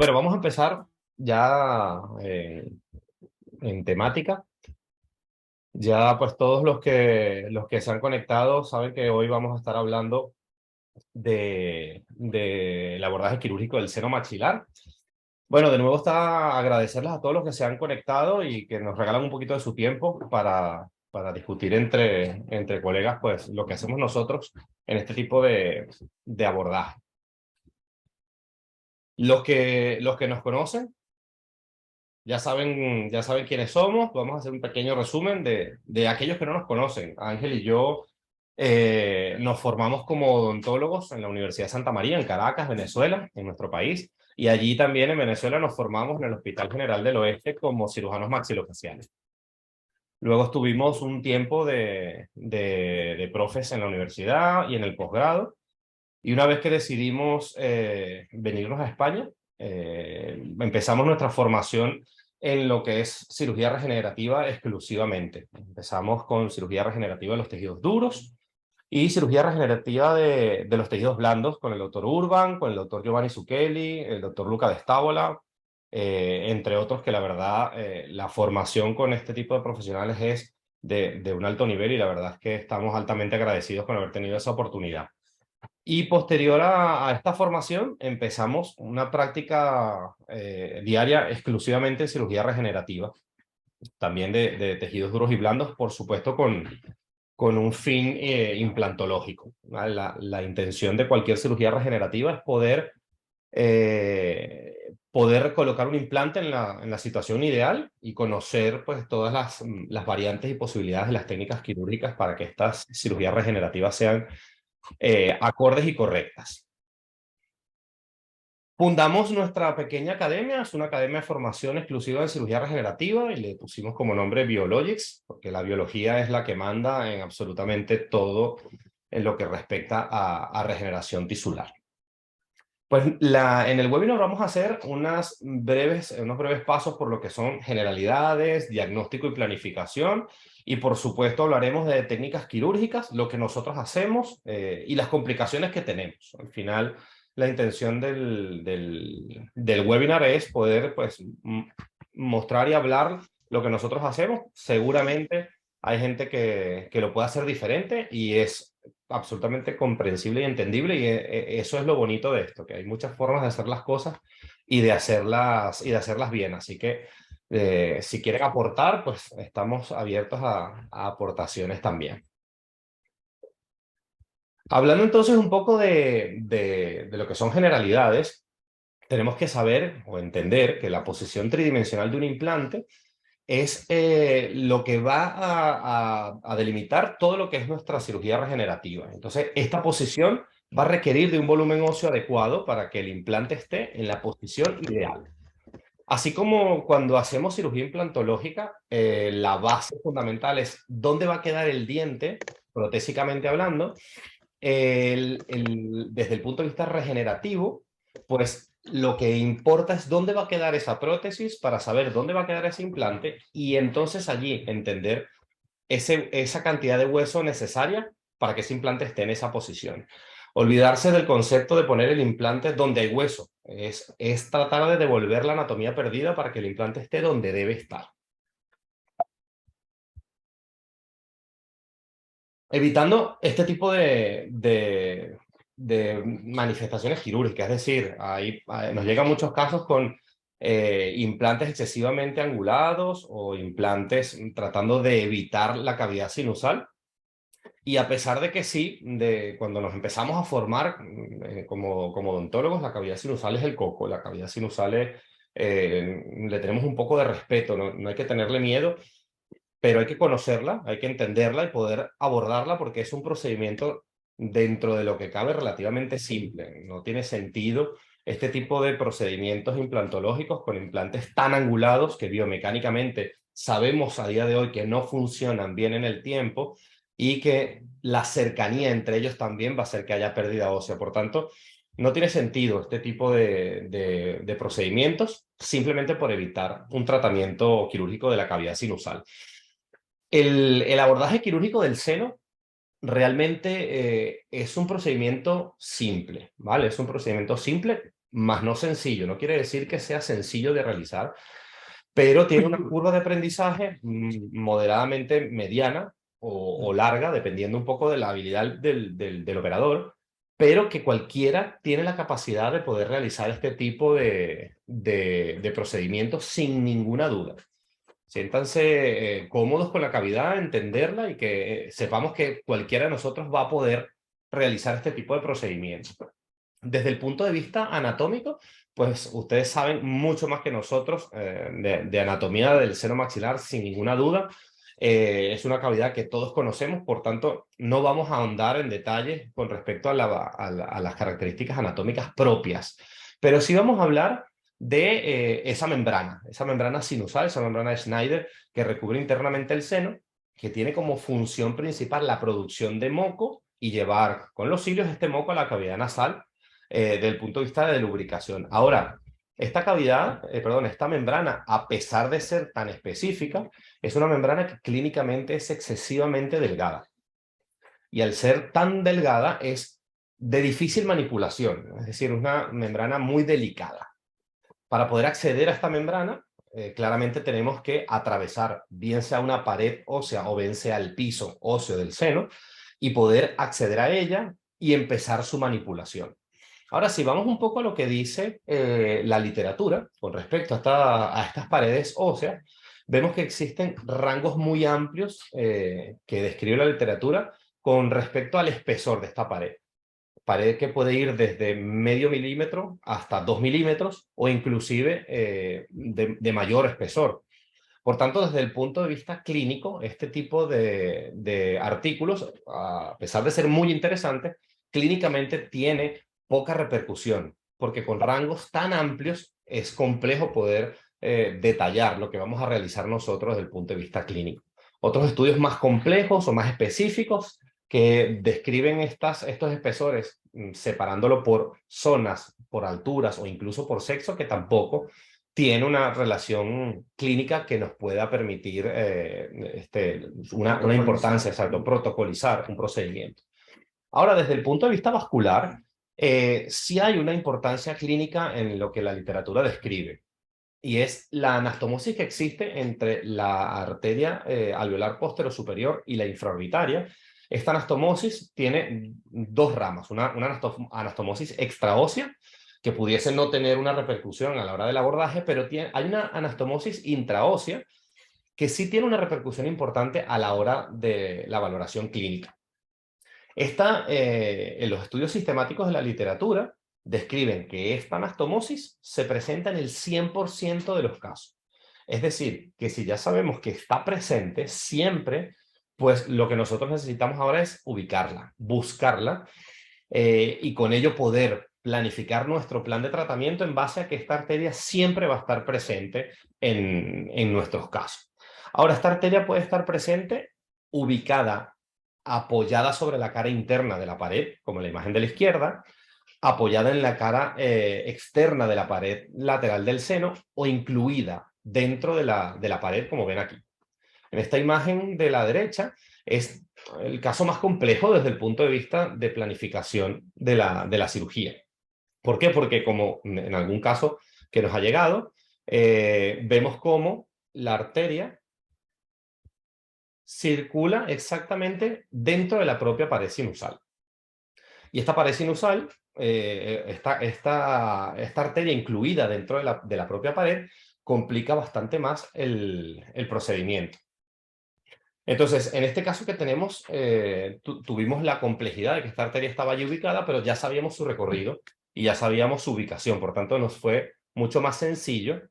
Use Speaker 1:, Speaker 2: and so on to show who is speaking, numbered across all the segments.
Speaker 1: Bueno, vamos a empezar ya en temática. Ya pues todos los que se han conectado saben que hoy vamos a estar hablando del abordaje quirúrgico del seno maxilar. Bueno, de nuevo está agradecerles a todos los que se han conectado y que nos regalan un poquito de su tiempo para discutir entre colegas pues lo que hacemos nosotros en este tipo de abordaje. Los que nos conocen ya saben quiénes somos. Vamos a hacer un pequeño resumen de aquellos que no nos conocen. Ángel y yo nos formamos como odontólogos en la Universidad de Santa María, en Caracas, Venezuela, en nuestro país. Y allí también en Venezuela nos formamos en el Hospital General del Oeste como cirujanos maxilofaciales. Luego estuvimos un tiempo de profes en la universidad y en el posgrado. Y una vez que decidimos venirnos a España, empezamos nuestra formación en lo que es cirugía regenerativa exclusivamente. Empezamos con cirugía regenerativa de los tejidos duros y cirugía regenerativa de los tejidos blandos con el doctor Urban, con el doctor Giovanni Zucchelli, el doctor Luca de Stávola, entre otros que la verdad la formación con este tipo de profesionales es de un alto nivel y la verdad es que estamos altamente agradecidos con haber tenido esa oportunidad. Y posterior a esta formación empezamos una práctica diaria exclusivamente en cirugía regenerativa, también de tejidos duros y blandos, por supuesto con un fin implantológico, ¿vale? La intención de cualquier cirugía regenerativa es poder colocar un implante en la situación ideal y conocer pues, todas las variantes y posibilidades de las técnicas quirúrgicas para que estas cirugías regenerativas sean acordes y correctas. Fundamos nuestra pequeña academia, es una academia de formación exclusiva en cirugía regenerativa y le pusimos como nombre Biologics, porque la biología es la que manda en absolutamente todo en lo que respecta a regeneración tisular. Pues en el webinar vamos a hacer unos breves pasos por lo que son generalidades, diagnóstico y planificación. Y por supuesto hablaremos de técnicas quirúrgicas, lo que nosotros hacemos y las complicaciones que tenemos. Al final, la intención del webinar es poder pues, mostrar y hablar lo que nosotros hacemos. Seguramente hay gente que lo puede hacer diferente y es absolutamente comprensible y entendible y eso es lo bonito de esto, que hay muchas formas de hacer las cosas y de hacerlas bien. Así que si quieren aportar, pues estamos abiertos a aportaciones también. Hablando entonces un poco de lo que son generalidades, tenemos que saber o entender que la posición tridimensional de un implante es lo que va a delimitar todo lo que es nuestra cirugía regenerativa. Entonces, esta posición va a requerir de un volumen óseo adecuado para que el implante esté en la posición ideal. Así como cuando hacemos cirugía implantológica, la base fundamental es dónde va a quedar el diente, protésicamente hablando, desde el punto de vista regenerativo, pues lo que importa es dónde va a quedar esa prótesis para saber dónde va a quedar ese implante y entonces allí entender esa cantidad de hueso necesaria para que ese implante esté en esa posición. Olvidarse del concepto de poner el implante donde hay hueso. Es tratar de devolver la anatomía perdida para que el implante esté donde debe estar. Evitando este tipo de manifestaciones quirúrgicas. Es decir, nos llegan muchos casos con implantes excesivamente angulados o implantes tratando de evitar la cavidad sinusal. Y a pesar de que sí, cuando nos empezamos a formar como odontólogos, la cavidad sinusal es el coco. La cavidad sinusal le tenemos un poco de respeto, no hay que tenerle miedo, pero hay que conocerla, hay que entenderla y poder abordarla porque es un procedimiento dentro de lo que cabe relativamente simple. No tiene sentido este tipo de procedimientos implantológicos con implantes tan angulados que biomecánicamente sabemos a día de hoy que no funcionan bien en el tiempo y que la cercanía entre ellos también va a hacer que haya pérdida ósea. Por tanto, no tiene sentido este tipo de procedimientos simplemente por evitar un tratamiento quirúrgico de la cavidad sinusal. El abordaje quirúrgico del seno realmente es un procedimiento simple, ¿vale? Es un procedimiento simple. más no sencillo. No quiere decir que sea sencillo de realizar, pero tiene una curva de aprendizaje moderadamente mediana o larga, dependiendo un poco de la habilidad del operador, pero que cualquiera tiene la capacidad de poder realizar este tipo de procedimientos sin ninguna duda. Siéntanse cómodos con la cavidad, entenderla y que sepamos que cualquiera de nosotros va a poder realizar este tipo de procedimientos. Desde el punto de vista anatómico, pues ustedes saben mucho más que nosotros de anatomía del seno maxilar, sin ninguna duda. Es una cavidad que todos conocemos, por tanto, no vamos a ahondar en detalles con respecto a las características anatómicas propias, pero sí vamos a hablar de esa membrana sinusal, esa membrana de Schneider que recubre internamente el seno, que tiene como función principal la producción de moco y llevar con los cilios este moco a la cavidad nasal desde el punto de vista de lubricación. Ahora, esta cavidad, perdón, esta membrana, a pesar de ser tan específica, es una membrana que clínicamente es excesivamente delgada. Y al ser tan delgada es de difícil manipulación, es decir, una membrana muy delicada. Para poder acceder a esta membrana, claramente tenemos que atravesar bien sea una pared ósea o bien sea el piso óseo del seno y poder acceder a ella y empezar su manipulación. Ahora, si vamos un poco a lo que dice la literatura con respecto a estas paredes óseas, vemos que existen rangos muy amplios que describe la literatura con respecto al espesor de esta pared. Pared que puede ir desde medio milímetro hasta 2 milímetros o inclusive de mayor espesor. Por tanto, desde el punto de vista clínico, este tipo de artículos, a pesar de ser muy interesantes, clínicamente tiene poca repercusión, porque con rangos tan amplios es complejo poder detallar lo que vamos a realizar nosotros desde el punto de vista clínico. Otros estudios más complejos o más específicos que describen estos espesores, separándolo por zonas, por alturas o incluso por sexo, que tampoco tiene una relación clínica que nos pueda permitir una importancia, exacto, protocolizar un procedimiento. Ahora, desde el punto de vista vascular, sí hay una importancia clínica en lo que la literatura describe, y es la anastomosis que existe entre la arteria alveolar posterior superior y la infraorbitaria. Esta anastomosis tiene dos ramas, una anastomosis extraósea, que pudiese no tener una repercusión a la hora del abordaje, pero hay una anastomosis intraósea que sí tiene una repercusión importante a la hora de la valoración clínica. En los estudios sistemáticos de la literatura describen que esta anastomosis se presenta en el 100% de los casos. Es decir, que si ya sabemos que está presente siempre, pues lo que nosotros necesitamos ahora es ubicarla, buscarla y con ello poder planificar nuestro plan de tratamiento en base a que esta arteria siempre va a estar presente en nuestros casos. Ahora, esta arteria puede estar presente ubicada, apoyada sobre la cara interna de la pared, como en la imagen de la izquierda, apoyada en la cara externa de la pared lateral del seno o incluida dentro de la pared, como ven aquí. En esta imagen de la derecha es el caso más complejo desde el punto de vista de planificación de la cirugía. ¿Por qué? Porque como en algún caso que nos ha llegado, vemos cómo la arteria circula exactamente dentro de la propia pared sinusal. Y esta pared sinusal, esta arteria incluida dentro de la propia pared, complica bastante más el procedimiento. Entonces, en este caso que tenemos, tuvimos la complejidad de que esta arteria estaba allí ubicada, pero ya sabíamos su recorrido y ya sabíamos su ubicación. Por tanto, nos fue mucho más sencillo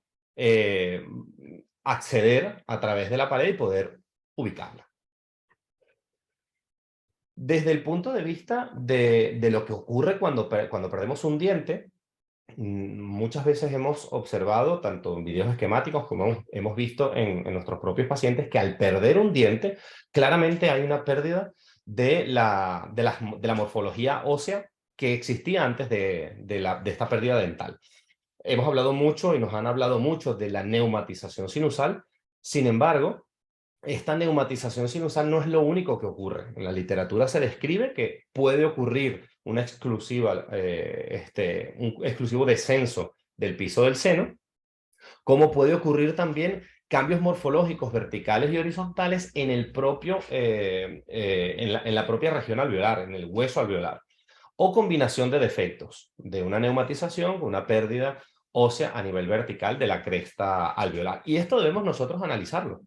Speaker 1: acceder a través de la pared y poder ubicarla. Desde el punto de vista de lo que ocurre cuando perdemos un diente, muchas veces hemos observado, tanto en videos esquemáticos como hemos visto en nuestros propios pacientes, que al perder un diente, claramente hay una pérdida de la morfología ósea que existía antes de esta pérdida dental. Hemos hablado mucho y nos han hablado mucho de la neumatización sinusal. Sin embargo, esta neumatización sinusal no es lo único que ocurre. En la literatura se describe que puede ocurrir una exclusiva, un exclusivo descenso del piso del seno, como puede ocurrir también cambios morfológicos verticales y horizontales en el propio, en la propia región alveolar, en el hueso alveolar, o combinación de defectos, de una neumatización con una pérdida ósea a nivel vertical de la cresta alveolar. Y esto debemos nosotros analizarlo.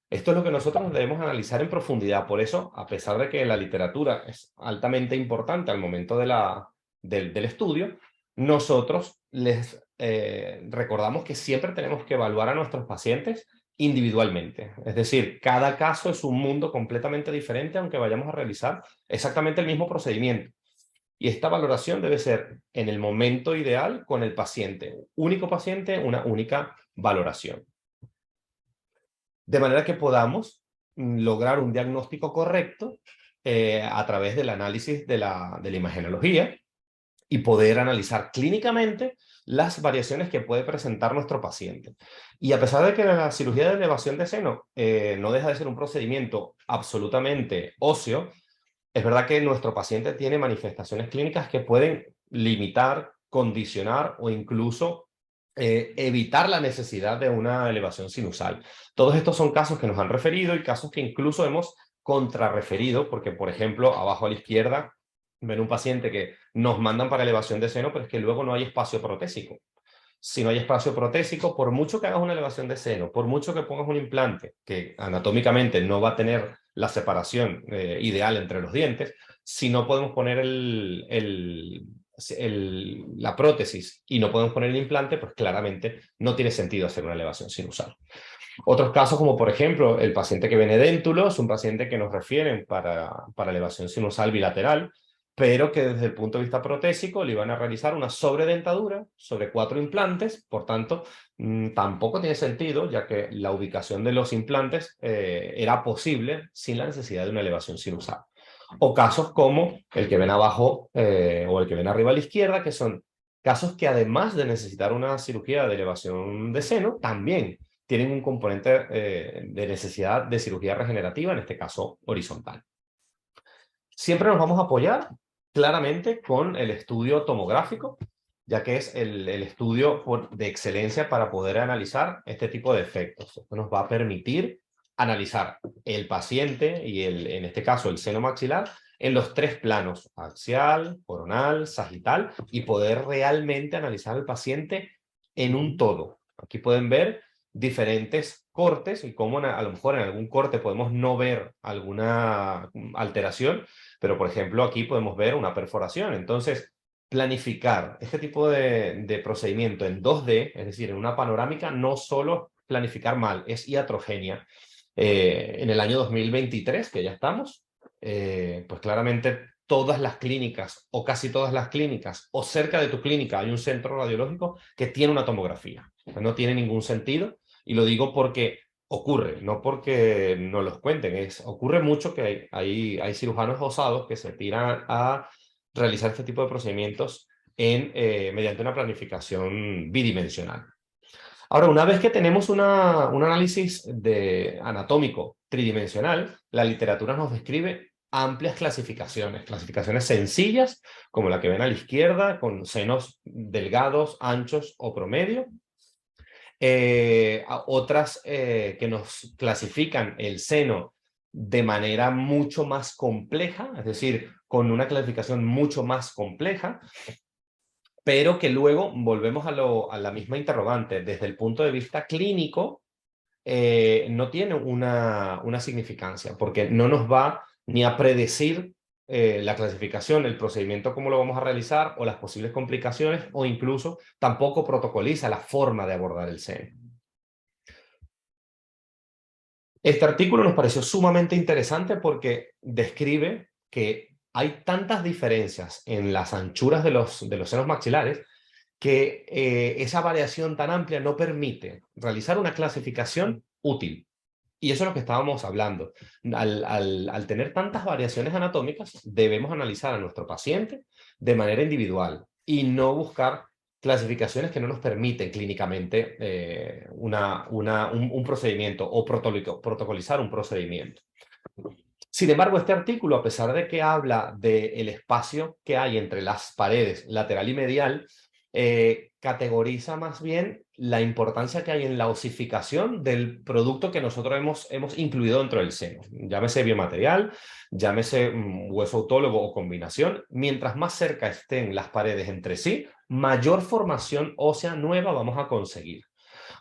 Speaker 1: Esto es lo que nosotros debemos analizar en profundidad. Por eso, a pesar de que la literatura es altamente importante al momento del estudio, nosotros les recordamos que siempre tenemos que evaluar a nuestros pacientes individualmente. Es decir, cada caso es un mundo completamente diferente, aunque vayamos a realizar exactamente el mismo procedimiento. Y esta valoración debe ser en el momento ideal con el paciente. Único paciente, una única valoración. De manera que podamos lograr un diagnóstico correcto a través del análisis de la imagenología y poder analizar clínicamente las variaciones que puede presentar nuestro paciente. Y a pesar de que la cirugía de elevación de seno no deja de ser un procedimiento absolutamente óseo, es verdad que nuestro paciente tiene manifestaciones clínicas que pueden limitar, condicionar o incluso evitar la necesidad de una elevación sinusal. Todos estos son casos que nos han referido y casos que incluso hemos contrarreferido, porque, por ejemplo, abajo a la izquierda ven un paciente que nos mandan para elevación de seno, pero es que luego no hay espacio protésico. Si no hay espacio protésico, por mucho que hagas una elevación de seno, por mucho que pongas un implante, que anatómicamente no va a tener la separación ideal entre los dientes, si no podemos poner la prótesis y no podemos poner el implante, pues claramente no tiene sentido hacer una elevación sinusal. Otros casos, como por ejemplo el paciente que viene déntulo, es un paciente que nos refieren para elevación sinusal bilateral, pero que desde el punto de vista protésico le iban a realizar una sobredentadura sobre 4 implantes, por tanto, tampoco tiene sentido, ya que la ubicación de los implantes era posible sin la necesidad de una elevación sinusal. O casos como el que ven abajo o el que ven arriba a la izquierda, que son casos que además de necesitar una cirugía de elevación de seno, también tienen un componente de necesidad de cirugía regenerativa, en este caso horizontal. Siempre nos vamos a apoyar claramente con el estudio tomográfico, ya que es el estudio de excelencia para poder analizar este tipo de efectos. Esto nos va a permitir analizar el paciente y en este caso el seno maxilar en los 3 planos, axial, coronal, sagital, y poder realmente analizar al paciente en un todo. Aquí pueden ver diferentes cortes y cómo a lo mejor en algún corte podemos no ver alguna alteración, pero por ejemplo aquí podemos ver una perforación. Entonces, planificar este tipo de procedimiento en 2D, es decir, en una panorámica, no solo planificar mal, es iatrogenia. En el año 2023, que ya estamos, pues claramente todas las clínicas o casi todas las clínicas o cerca de tu clínica hay un centro radiológico que tiene una tomografía. O sea, no tiene ningún sentido y lo digo porque ocurre, no porque no los cuenten. Ocurre mucho que hay cirujanos osados que se tiran a realizar este tipo de procedimientos mediante una planificación bidimensional. Ahora, una vez que tenemos un análisis anatómico tridimensional, la literatura nos describe amplias clasificaciones sencillas, como la que ven a la izquierda, con senos delgados, anchos o promedio. Otras que nos clasifican el seno de manera mucho más compleja, es decir, con una clasificación mucho más compleja, pero que luego volvemos a la misma interrogante. Desde el punto de vista clínico, no tiene una significancia, porque no nos va ni a predecir la clasificación, el procedimiento, cómo lo vamos a realizar, o las posibles complicaciones, o incluso tampoco protocoliza la forma de abordar el seno. Este artículo nos pareció sumamente interesante porque describe que hay tantas diferencias en las anchuras de los senos maxilares que esa variación tan amplia no permite realizar una clasificación útil. Y eso es lo que estábamos hablando. Al tener tantas variaciones anatómicas, debemos analizar a nuestro paciente de manera individual y no buscar clasificaciones que no nos permiten clínicamente un procedimiento o protocolizar un procedimiento. Sin embargo, este artículo, a pesar de que habla del espacio que hay entre las paredes lateral y medial, categoriza más bien la importancia que hay en la osificación del producto que nosotros hemos incluido dentro del seno. Llámese biomaterial, llámese hueso autólogo o combinación. Mientras más cerca estén las paredes entre sí, mayor formación ósea nueva vamos a conseguir.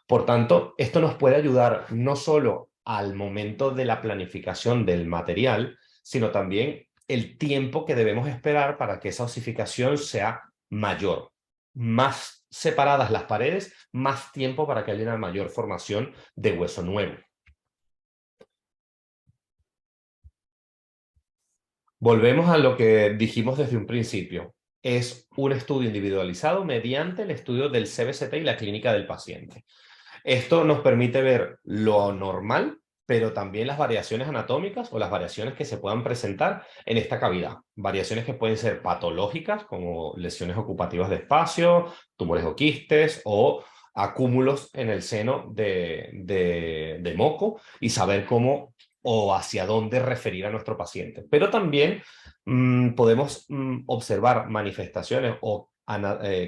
Speaker 1: Por tanto, esto nos puede ayudar no solo al momento de la planificación del material, sino también el tiempo que debemos esperar para que esa osificación sea mayor. Más separadas las paredes, más tiempo para que haya una mayor formación de hueso nuevo. Volvemos a lo que dijimos desde un principio. Es un estudio individualizado mediante el estudio del CBCT y la clínica del paciente. Esto nos permite ver lo normal, pero también las variaciones anatómicas o las variaciones que se puedan presentar en esta cavidad. Variaciones que pueden ser patológicas, como lesiones ocupativas de espacio, tumores o quistes, o acúmulos en el seno de moco, y saber cómo o hacia dónde referir a nuestro paciente. Pero también podemos observar manifestaciones o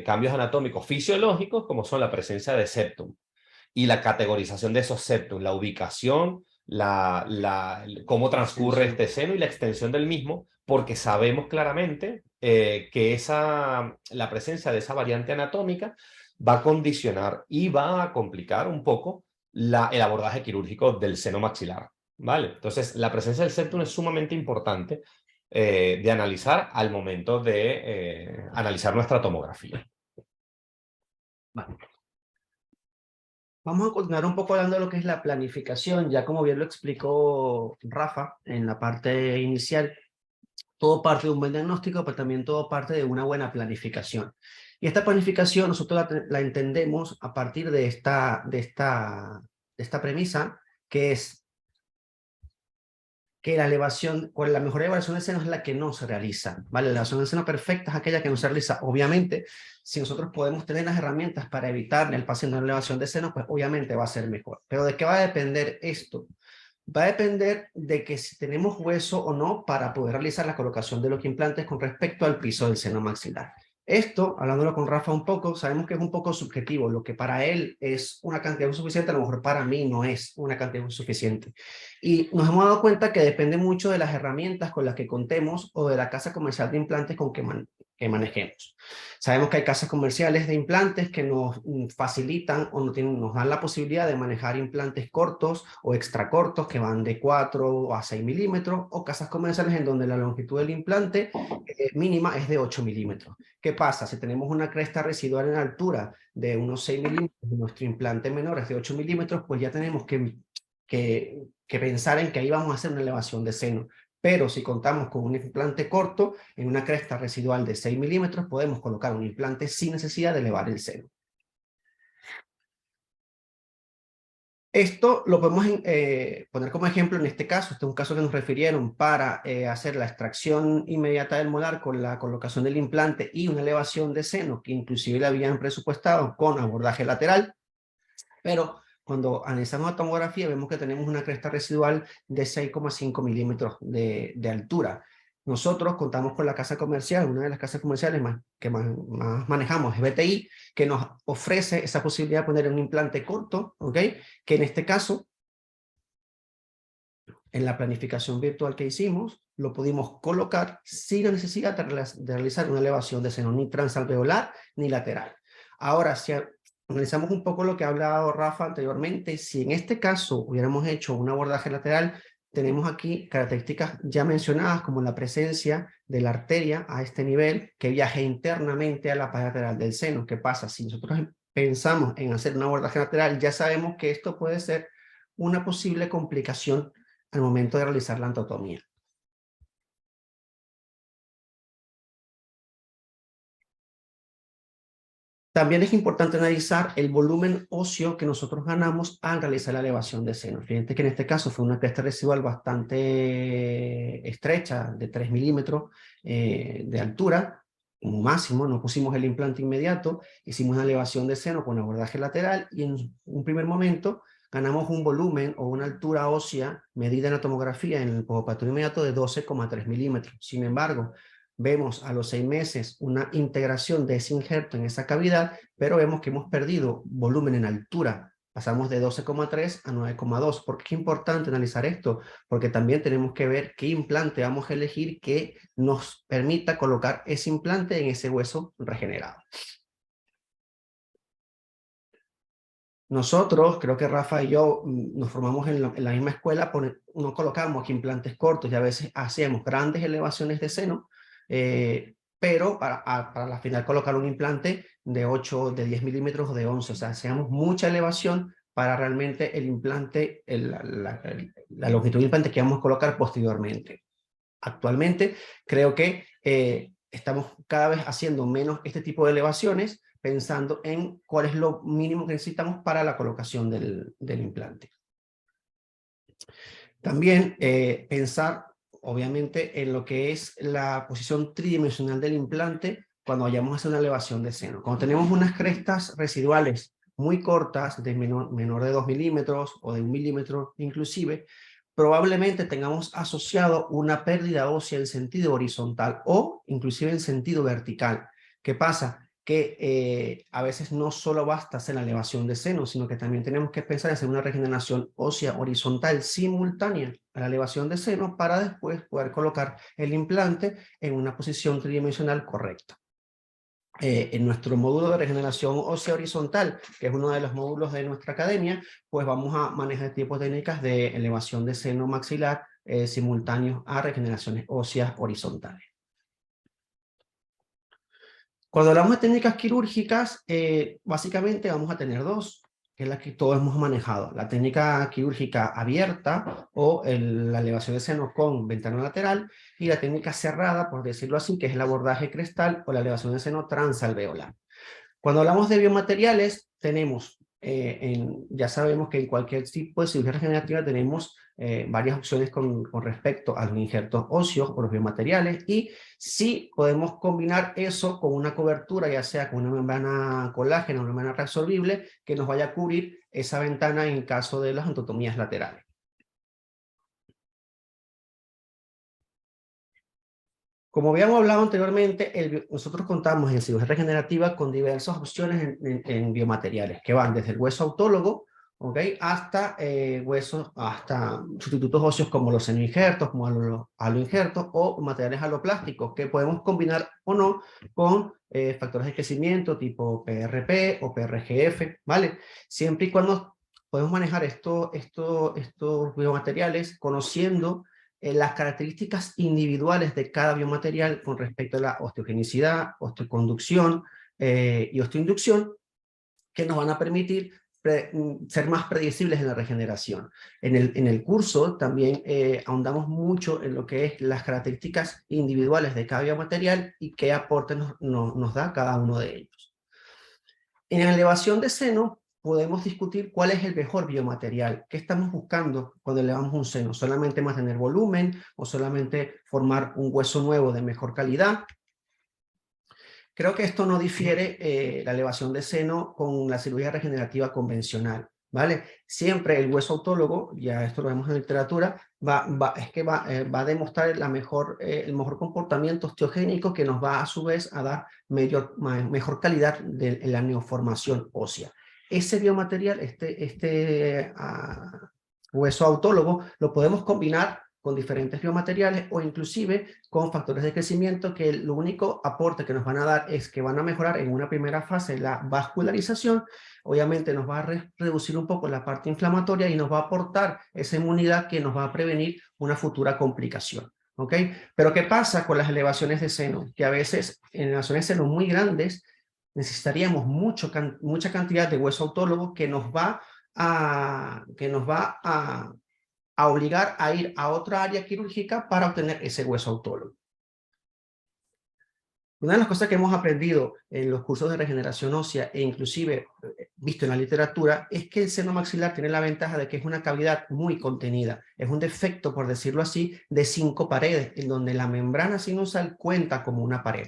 Speaker 1: cambios anatómicos fisiológicos, como son la presencia de septum y la categorización de esos septos, la ubicación, cómo transcurre este seno y la extensión del mismo, porque sabemos claramente que la presencia de esa variante anatómica va a condicionar y va a complicar un poco el abordaje quirúrgico del seno maxilar. ¿Vale? Entonces, la presencia del septum es sumamente importante de analizar al momento de analizar nuestra tomografía.
Speaker 2: Vale. Vamos a continuar un poco hablando de lo que es la planificación, ya como bien lo explicó Rafa en la parte inicial, todo parte de un buen diagnóstico, pero también todo parte de una buena planificación. Y esta planificación nosotros la entendemos a partir de esta premisa, que es que la elevación, o la mejor elevación del seno es la que no se realiza, ¿vale? La elevación del seno perfecta es aquella que no se realiza. Obviamente, si nosotros podemos tener las herramientas para evitarle al paciente una elevación de seno, pues obviamente va a ser mejor. Pero ¿de qué va a depender esto? Va a depender de que si tenemos hueso o no para poder realizar la colocación de los implantes con respecto al piso del seno maxilar. Esto, hablándolo con Rafa un poco, sabemos que es un poco subjetivo. Lo que para él es una cantidad suficiente, a lo mejor para mí no es una cantidad suficiente. Y nos hemos dado cuenta que depende mucho de las herramientas con las que contemos o de la casa comercial de implantes con que manejemos. Sabemos que hay casas comerciales de implantes que nos facilitan o nos dan la posibilidad de manejar implantes cortos o extra cortos que van de 4 a 6 milímetros, o casas comerciales en donde la longitud del implante mínima es de 8 milímetros. ¿Qué pasa? Si tenemos una cresta residual en altura de unos 6 milímetros y nuestro implante menor es de 8 milímetros, pues ya tenemos que pensar en que ahí vamos a hacer una elevación de seno. Pero si contamos con un implante corto, en una cresta residual de 6 milímetros, podemos colocar un implante sin necesidad de elevar el seno. Esto lo podemos poner como ejemplo en este caso. Este es un caso que nos refirieron para hacer la extracción inmediata del molar con la colocación del implante y una elevación de seno que inclusive le habían presupuestado con abordaje lateral. Pero cuando analizamos la tomografía vemos que tenemos una cresta residual de 6,5 milímetros de altura. Nosotros contamos con la casa comercial, una de las casas comerciales que más manejamos es BTI, que nos ofrece esa posibilidad de poner un implante corto, ¿ok? Que en este caso, en la planificación virtual que hicimos, lo pudimos colocar sin la necesidad de realizar una elevación de seno ni transalveolar ni lateral. Ahora, si analizamos un poco lo que ha hablado Rafa anteriormente, si en este caso hubiéramos hecho un abordaje lateral, tenemos aquí características ya mencionadas como la presencia de la arteria a este nivel que viaja internamente a la pared lateral del seno. ¿Qué pasa? Si nosotros pensamos en hacer un abordaje lateral, ya sabemos que esto puede ser una posible complicación al momento de realizar la anatotomía. También es importante analizar el volumen óseo que nosotros ganamos al realizar la elevación de seno. Fíjense que en este caso fue una cresta residual bastante estrecha, de 3 milímetros de altura, como máximo. No pusimos el implante inmediato, hicimos una elevación de seno con abordaje lateral y en un primer momento ganamos un volumen o una altura ósea medida en la tomografía en el postoperatorio inmediato de 12,3 milímetros. Sin embargo, vemos a los 6 meses una integración de ese injerto en esa cavidad, pero vemos que hemos perdido volumen en altura. Pasamos de 12,3 a 9,2. ¿Por qué es importante analizar esto? Porque también tenemos que ver qué implante vamos a elegir que nos permita colocar ese implante en ese hueso regenerado. Nosotros, creo que Rafa y yo nos formamos en la misma escuela, no colocamos aquí implantes cortos y a veces hacemos grandes elevaciones de seno, pero para la final colocar un implante de 8, de 10 milímetros o de 11, o sea, hacemos mucha elevación para realmente el implante, la longitud del implante que vamos a colocar posteriormente. Actualmente creo que estamos cada vez haciendo menos este tipo de elevaciones, pensando en cuál es lo mínimo que necesitamos para la colocación del implante. También pensar, obviamente, en lo que es la posición tridimensional del implante cuando vayamos a hacer una elevación de seno. Cuando tenemos unas crestas residuales muy cortas, de menor de 2 milímetros o de 1 milímetro inclusive, probablemente tengamos asociado una pérdida ósea en sentido horizontal o inclusive en sentido vertical. ¿Qué pasa? Que a veces no solo basta hacer la elevación de seno, sino que también tenemos que pensar en hacer una regeneración ósea horizontal simultánea a la elevación de seno para después poder colocar el implante en una posición tridimensional correcta. En nuestro módulo de regeneración ósea horizontal, que es uno de los módulos de nuestra academia, pues vamos a manejar tipos de técnicas de elevación de seno maxilar simultáneos a regeneraciones óseas horizontales. Cuando hablamos de técnicas quirúrgicas, básicamente vamos a tener dos, que es la que todos hemos manejado. La técnica quirúrgica abierta o la elevación de seno con ventana lateral, y la técnica cerrada, por decirlo así, que es el abordaje crestal o la elevación de seno transalveolar. Cuando hablamos de biomateriales, tenemos, ya sabemos que en cualquier tipo de cirugía regenerativa tenemos varias opciones con respecto a los injertos óseos o los biomateriales, y sí podemos combinar eso con una cobertura, ya sea con una membrana colágena o una membrana reabsorbible, que nos vaya a cubrir esa ventana en caso de las ontotomías laterales. Como habíamos hablado anteriormente, nosotros contamos en cirugía regenerativa con diversas opciones en biomateriales, que van desde el hueso autólogo, ¿okay?, hasta hasta sustitutos óseos como los senoinjertos, como los aloinjertos, o materiales aloplásticos que podemos combinar o no con factores de crecimiento tipo PRP o PRGF, ¿vale? Siempre y cuando podemos manejar estos biomateriales conociendo las características individuales de cada biomaterial con respecto a la osteogenicidad, osteoconducción y osteoinducción, que nos van a permitir ser más predecibles en la regeneración. En el curso también ahondamos mucho en lo que es las características individuales de cada biomaterial y qué aporte nos da cada uno de ellos. En la elevación de seno podemos discutir cuál es el mejor biomaterial. ¿Qué estamos buscando cuando elevamos un seno? ¿Solamente mantener volumen o solamente formar un hueso nuevo de mejor calidad? Creo que esto no difiere la elevación de seno con la cirugía regenerativa convencional, ¿vale? Siempre el hueso autólogo, ya esto lo vemos en la literatura, va a demostrar el mejor comportamiento osteogénico, que nos va a su vez a dar mejor calidad de la neoformación ósea. Ese biomaterial, hueso autólogo, lo podemos combinar con diferentes biomateriales o inclusive con factores de crecimiento, que lo único aporte que nos van a dar es que van a mejorar en una primera fase la vascularización. Obviamente nos va a reducir un poco la parte inflamatoria y nos va a aportar esa inmunidad que nos va a prevenir una futura complicación. ¿Ok? Pero ¿qué pasa con las elevaciones de seno? Que a veces en elevaciones de seno muy grandes necesitaríamos mucha cantidad de hueso autólogo que nos va a obligar a ir a otra área quirúrgica para obtener ese hueso autólogo. Una de las cosas que hemos aprendido en los cursos de regeneración ósea e inclusive visto en la literatura es que el seno maxilar tiene la ventaja de que es una cavidad muy contenida. Es un defecto, por decirlo así, de 5 paredes, en donde la membrana sinusal cuenta como una pared.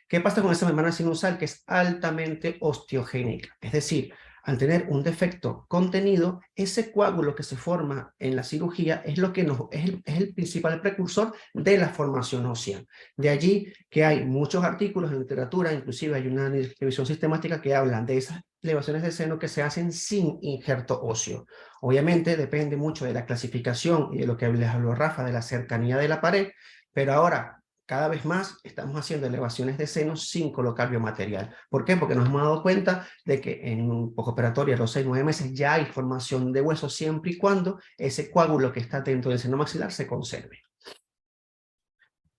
Speaker 2: ¿Qué pasa con esa membrana sinusal? Que es altamente osteogénica. Es decir, Al tener un defecto contenido, ese coágulo que se forma en la cirugía es, lo que es el principal precursor de la formación ósea. De allí que hay muchos artículos en literatura, inclusive hay una revisión sistemática que habla de esas elevaciones de seno que se hacen sin injerto óseo. Obviamente depende mucho de la clasificación y de lo que les habló Rafa, de la cercanía de la pared, pero ahora cada vez más estamos haciendo elevaciones de senos sin colocar biomaterial. ¿Por qué? Porque nos hemos dado cuenta de que en un postoperatorio a los 6-9 meses ya hay formación de hueso siempre y cuando ese coágulo que está dentro del seno maxilar se conserve.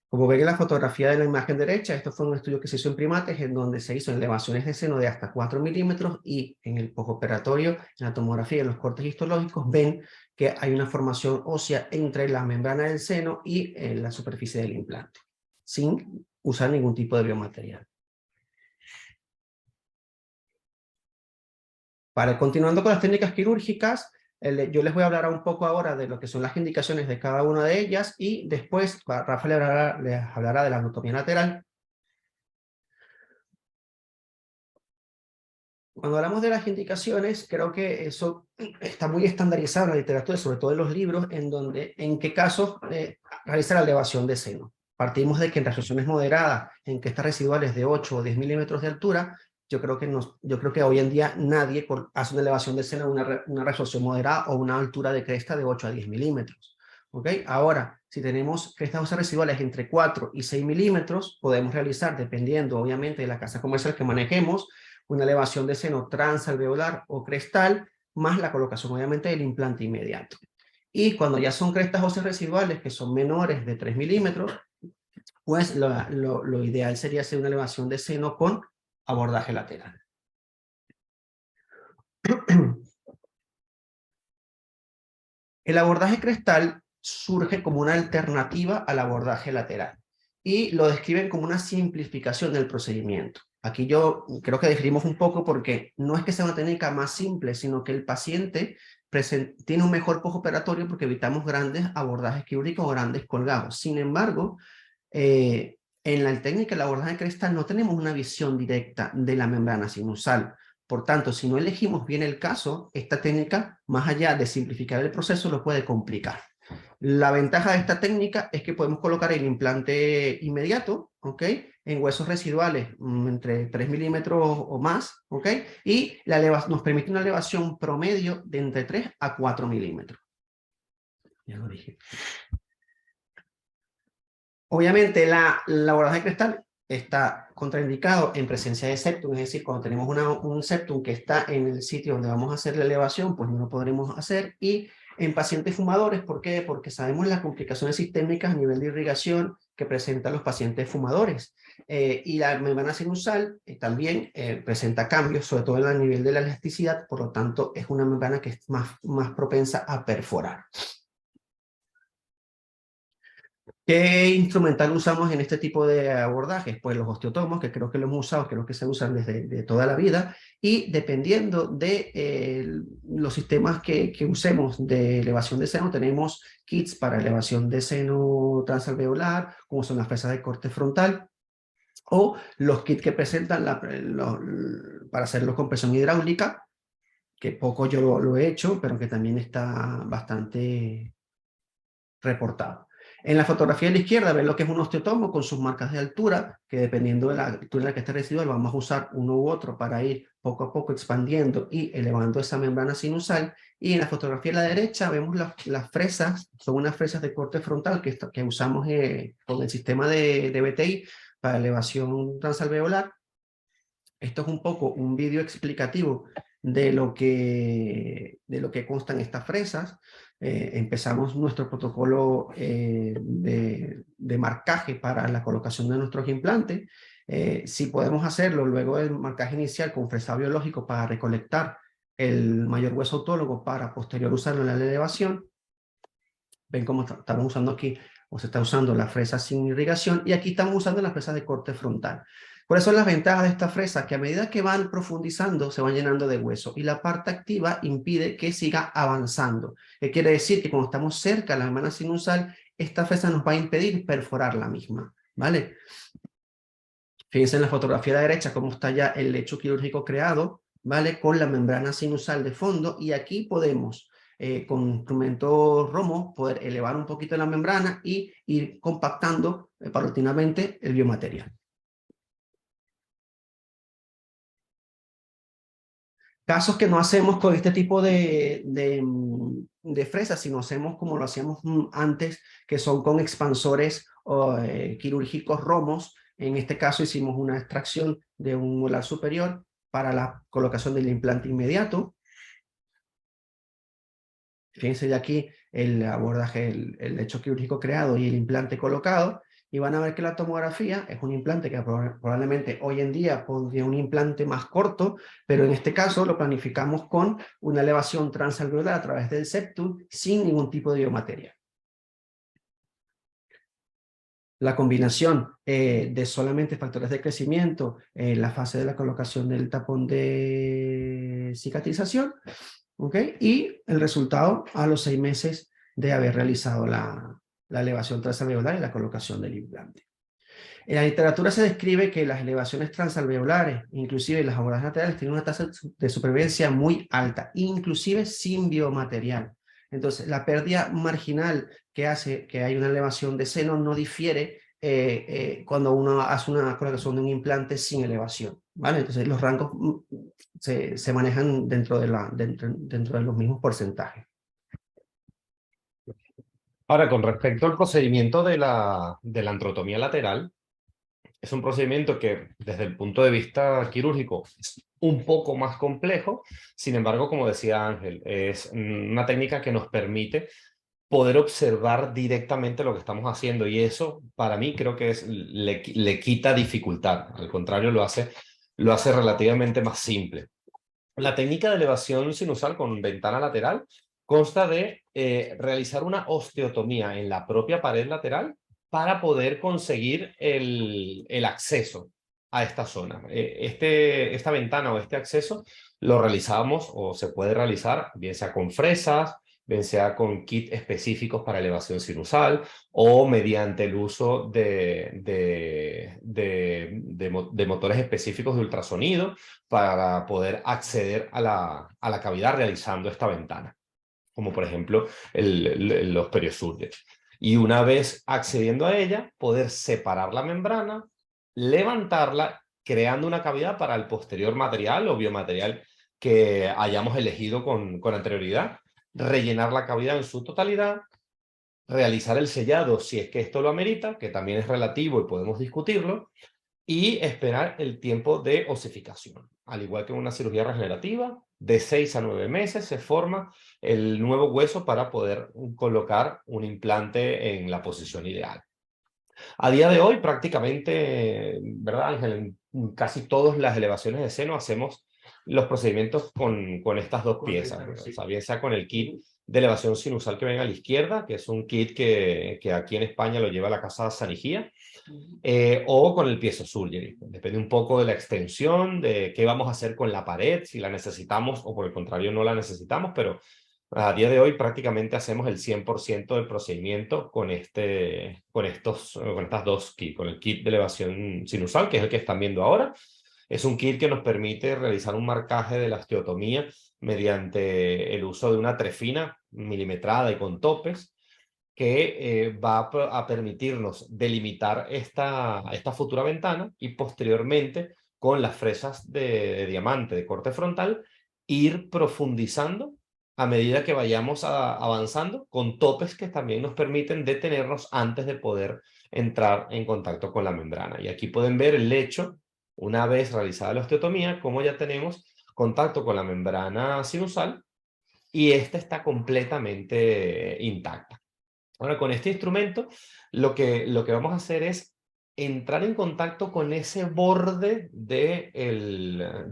Speaker 2: Como ven en la fotografía de la imagen derecha, esto fue un estudio que se hizo en primates en donde se hizo elevaciones de seno de hasta 4 milímetros y en el postoperatorio, en la tomografía, en los cortes histológicos, ven que hay una formación ósea entre la membrana del seno y la superficie del implante, sin usar ningún tipo de biomaterial. Continuando con las técnicas quirúrgicas, yo les voy a hablar un poco ahora de lo que son las indicaciones de cada una de ellas y después Rafa les hablará de la anatomía lateral. Cuando hablamos de las indicaciones, creo que eso está muy estandarizado en la literatura, sobre todo en los libros, en qué casos realiza la elevación de seno. Partimos de que en restricciones moderadas, en que estas residuales de 8 o 10 milímetros de altura, yo creo que hoy en día nadie hace una elevación de seno, una resorción moderada o una altura de cresta de 8 a 10 milímetros. ¿Okay? Ahora, si tenemos crestas óseas residuales entre 4 y 6 milímetros, podemos realizar, dependiendo obviamente de la casa comercial que manejemos, una elevación de seno transalveolar o crestal, más la colocación obviamente del implante inmediato. Y cuando ya son crestas óseas residuales que son menores de 3 milímetros, pues lo ideal sería hacer una elevación de seno con abordaje lateral. El abordaje crestal surge como una alternativa al abordaje lateral y lo describen como una simplificación del procedimiento. Aquí yo creo que diferimos un poco porque no es que sea una técnica más simple, sino que el paciente tiene un mejor postoperatorio porque evitamos grandes abordajes quirúrgicos o grandes colgados. Sin embargo, en la técnica del abordaje crestal no tenemos una visión directa de la membrana sinusal. Por tanto, si no elegimos bien el caso, esta técnica, más allá de simplificar el proceso, lo puede complicar. La ventaja de esta técnica es que podemos colocar el implante inmediato, ¿ok? En huesos residuales entre 3 milímetros o más, ¿ok? Y nos permite una elevación promedio de entre 3 a 4 milímetros. Ya lo dije. Obviamente, el abordaje crestal está contraindicado en presencia de septum, es decir, cuando tenemos un septum que está en el sitio donde vamos a hacer la elevación, pues no lo podremos hacer. Y en pacientes fumadores, ¿por qué? Porque sabemos las complicaciones sistémicas a nivel de irrigación que presentan los pacientes fumadores. Y la membrana sinusal también presenta cambios, sobre todo en el nivel de la elasticidad, por lo tanto es una membrana que es más propensa a perforar. ¿Qué instrumental usamos en este tipo de abordajes? Pues los osteotomos, que creo que lo hemos usado, creo que se usan desde toda la vida, y dependiendo de los sistemas que usemos de elevación de seno, tenemos kits para elevación de seno transalveolar, como son las fresas de corte frontal, o los kits que presentan para hacerlo con presión hidráulica, que poco yo lo he hecho, pero que también está bastante reportado. En la fotografía de la izquierda ven lo que es un osteotomo con sus marcas de altura, que dependiendo de la altura en la que esté residual vamos a usar uno u otro para ir poco a poco expandiendo y elevando esa membrana sinusal. Y en la fotografía de la derecha vemos las fresas, son unas fresas de corte frontal que usamos con el sistema de BTI para elevación transalveolar. Esto es un poco un vídeo explicativo de lo que constan estas fresas. Empezamos nuestro protocolo de marcaje para la colocación de nuestros implantes. Si podemos hacerlo luego del marcaje inicial con fresado biológico para recolectar el mayor hueso autólogo para posterior usarlo en la elevación. Ven cómo estamos usando aquí, o se está usando la fresa sin irrigación, y aquí estamos usando las fresas de corte frontal. ¿Cuáles son las ventajas de esta fresa? Que a medida que van profundizando, se van llenando de hueso, y la parte activa impide que siga avanzando. ¿Qué quiere decir? Que cuando estamos cerca de la membrana sinusal, esta fresa nos va a impedir perforar la misma, ¿vale? Fíjense en la fotografía de la derecha cómo está ya el lecho quirúrgico creado, ¿vale? Con la membrana sinusal de fondo, y aquí podemos, con instrumento Romo, poder elevar un poquito la membrana y ir compactando paulatinamente el biomaterial. Casos que no hacemos con este tipo de fresas, sino hacemos como lo hacíamos antes, que son con expansores quirúrgicos Romos. En este caso hicimos una extracción de un molar superior para la colocación del implante inmediato. Fíjense ya aquí el abordaje, el lecho quirúrgico creado y el implante colocado, y van a ver que la tomografía es un implante que probablemente hoy en día pondría un implante más corto, pero en este caso lo planificamos con una elevación transalveolar a través del septum sin ningún tipo de biomateria. La combinación de solamente factores de crecimiento en la fase de la colocación del tapón de cicatrización, ¿ok? Y el resultado a los 6 meses de haber realizado la elevación transalveolar y la colocación del implante. En la literatura se describe que las elevaciones transalveolares, inclusive las abordajes laterales, tienen una tasa de supervivencia muy alta, inclusive sin biomaterial. Entonces, la pérdida marginal que hace que hay una elevación de seno no difiere cuando uno hace una colocación de un implante sin elevación, ¿vale? Entonces, los rangos se manejan dentro de los mismos porcentajes.
Speaker 1: Ahora, con respecto al procedimiento de la antrotomía lateral, es un procedimiento que desde el punto de vista quirúrgico es un poco más complejo. Sin embargo, como decía Ángel, es una técnica que nos permite poder observar directamente lo que estamos haciendo, y eso para mí creo que le quita dificultad. Al contrario, lo hace relativamente más simple. La técnica de elevación sinusal con ventana lateral consta de realizar una osteotomía en la propia pared lateral para poder conseguir el acceso a esta zona. Esta ventana o este acceso lo realizamos o se puede realizar bien sea con fresas, bien sea con kits específicos para elevación sinusal o mediante el uso de motores específicos de ultrasonido para poder acceder a la cavidad realizando esta ventana, como por ejemplo los periosurgeries. Y una vez accediendo a ella, poder separar la membrana, levantarla, creando una cavidad para el posterior material o biomaterial que hayamos elegido con anterioridad, rellenar la cavidad en su totalidad, realizar el sellado si es que esto lo amerita, que también es relativo y podemos discutirlo, y esperar el tiempo de osificación. Al igual que en una cirugía regenerativa, de 6 a 9 meses se forma el nuevo hueso para poder colocar un implante en la posición ideal. A día de hoy, prácticamente, ¿verdad, Ángel? En casi todas las elevaciones de seno hacemos los procedimientos con estas dos piezas, ¿verdad? O sea, bien sea con el kit de elevación sinusal que ven a la izquierda, que es un kit que aquí en España lo lleva la casa Sanigía, o con el piezo surgery. Depende un poco de la extensión, de qué vamos a hacer con la pared, si la necesitamos o por el contrario no la necesitamos, pero a día de hoy prácticamente hacemos el 100% del procedimiento con estas dos kits, con el kit de elevación sinusal, que es el que están viendo ahora. Es un kit que nos permite realizar un marcaje de la osteotomía mediante el uso de una trefina milimetrada y con topes, que va a permitirnos delimitar esta futura ventana y posteriormente con las fresas de diamante de corte frontal ir profundizando a medida que vayamos avanzando con topes que también nos permiten detenernos antes de poder entrar en contacto con la membrana. Y aquí pueden ver el lecho, una vez realizada la osteotomía, como ya tenemos contacto con la membrana sinusal y esta está completamente intacta. Ahora, con este instrumento, lo que vamos a hacer es entrar en contacto con ese borde de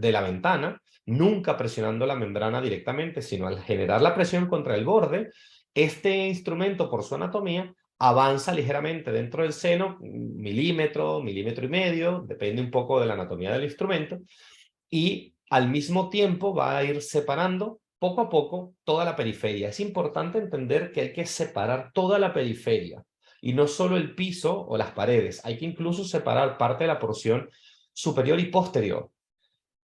Speaker 1: la ventana, nunca presionando la membrana directamente, sino al generar la presión contra el borde, este instrumento, por su anatomía, avanza ligeramente dentro del seno, milímetro, milímetro y medio, depende un poco de la anatomía del instrumento, y al mismo tiempo va a ir separando poco a poco toda la periferia. Es importante entender que hay que separar toda la periferia y no solo el piso o las paredes. Hay que incluso separar parte de la porción superior y posterior.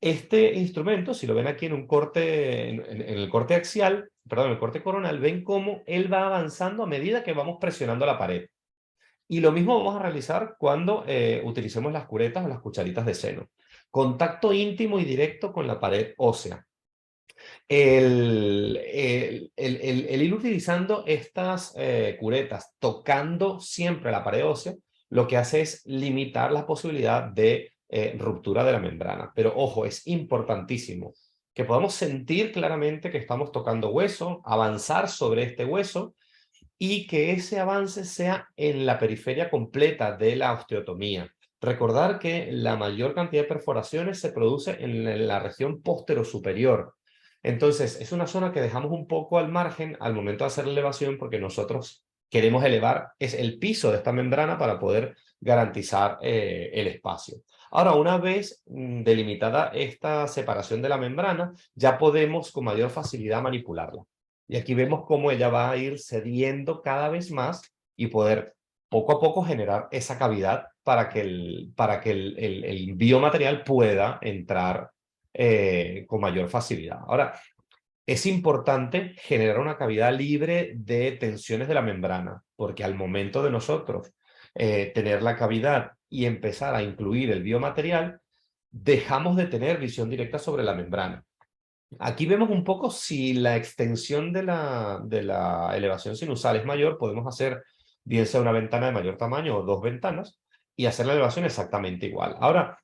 Speaker 1: Este instrumento, si lo ven aquí en un corte, en el corte axial, perdón, en el corte coronal, ven cómo él va avanzando a medida que vamos presionando la pared. Y lo mismo vamos a realizar cuando utilicemos las curetas o las cucharitas de seno. Contacto íntimo y directo con la pared ósea. El ir utilizando estas curetas, tocando siempre la pared ósea, lo que hace es limitar la posibilidad de ruptura de la membrana. Pero ojo, es importantísimo que podamos sentir claramente que estamos tocando hueso, avanzar sobre este hueso y que ese avance sea en la periferia completa de la osteotomía. Recordar que la mayor cantidad de perforaciones se produce en la región posterior-superior. Entonces, es una zona que dejamos un poco al margen al momento de hacer la elevación porque nosotros queremos elevar es el piso de esta membrana para poder garantizar el espacio. Ahora, una vez delimitada esta separación de la membrana, ya podemos con mayor facilidad manipularla. Y aquí vemos cómo ella va a ir cediendo cada vez más y poder poco a poco generar esa cavidad para que el biomaterial pueda entrar con mayor facilidad. Ahora, es importante generar una cavidad libre de tensiones de la membrana, porque al momento de nosotros tener la cavidad y empezar a incluir el biomaterial, dejamos de tener visión directa sobre la membrana. Aquí vemos un poco si la extensión de la elevación sinusal es mayor, podemos hacer bien sea una ventana de mayor tamaño o dos ventanas y hacer la elevación exactamente igual. Ahora,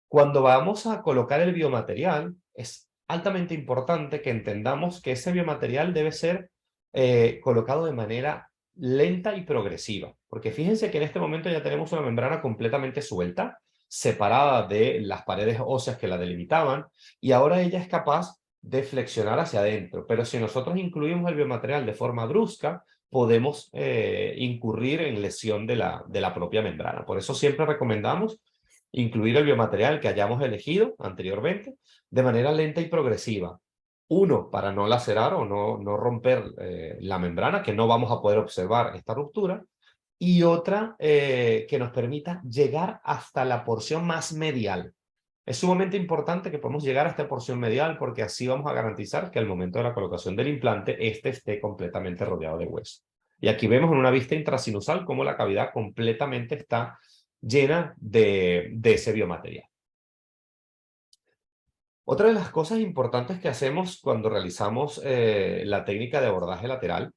Speaker 1: cuando vamos a colocar el biomaterial, es altamente importante que entendamos que ese biomaterial debe ser colocado de manera lenta y progresiva, porque fíjense que en este momento ya tenemos una membrana completamente suelta, separada de las paredes óseas que la delimitaban, y ahora ella es capaz de flexionar hacia adentro. Pero si nosotros incluimos el biomaterial de forma brusca, podemos incurrir en lesión de la propia membrana. Por eso siempre recomendamos incluir el biomaterial que hayamos elegido anteriormente de manera lenta y progresiva. Uno, para no lacerar o no romper la membrana, que no vamos a poder observar esta ruptura. Y otra, que nos permita llegar hasta la porción más medial. Es sumamente importante que podamos llegar a esta porción medial porque así vamos a garantizar que al momento de la colocación del implante, este esté completamente rodeado de hueso. Y aquí vemos en una vista intrasinusal cómo la cavidad completamente está llena de ese biomaterial. Otra de las cosas importantes que hacemos cuando realizamos la técnica de abordaje lateral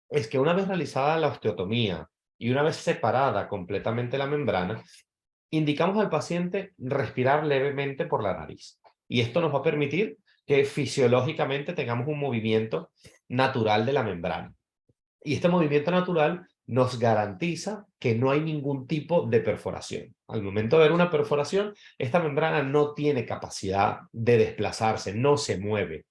Speaker 1: es que una vez realizada la osteotomía y una vez separada completamente la membrana, indicamos al paciente respirar levemente por la nariz. Y esto nos va a permitir que fisiológicamente tengamos un movimiento natural de la membrana. Y este movimiento natural nos garantiza que no hay ningún tipo de perforación. Al momento de ver una perforación, esta membrana no tiene capacidad de desplazarse, no se mueve.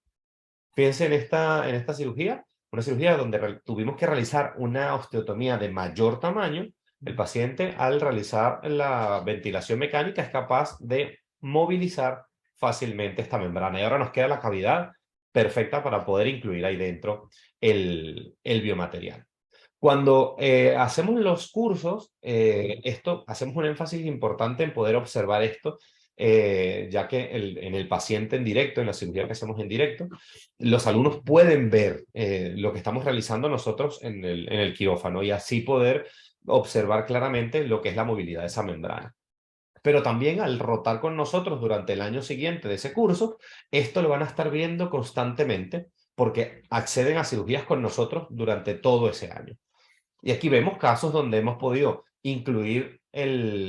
Speaker 1: Fíjense en esta cirugía, una cirugía donde tuvimos que realizar una osteotomía de mayor tamaño. El paciente, al realizar la ventilación mecánica, es capaz de movilizar fácilmente esta membrana. Y ahora nos queda la cavidad perfecta para poder incluir ahí dentro el biomaterial. Cuando hacemos los cursos, hacemos un énfasis importante en poder observar esto, ya que en el paciente en directo, en la cirugía que hacemos en directo, los alumnos pueden ver lo que estamos realizando nosotros en el quirófano y así poder observar claramente lo que es la movilidad de esa membrana. Pero también al rotar con nosotros durante el año siguiente de ese curso, esto lo van a estar viendo constantemente porque acceden a cirugías con nosotros durante todo ese año. Y aquí vemos casos donde hemos podido incluir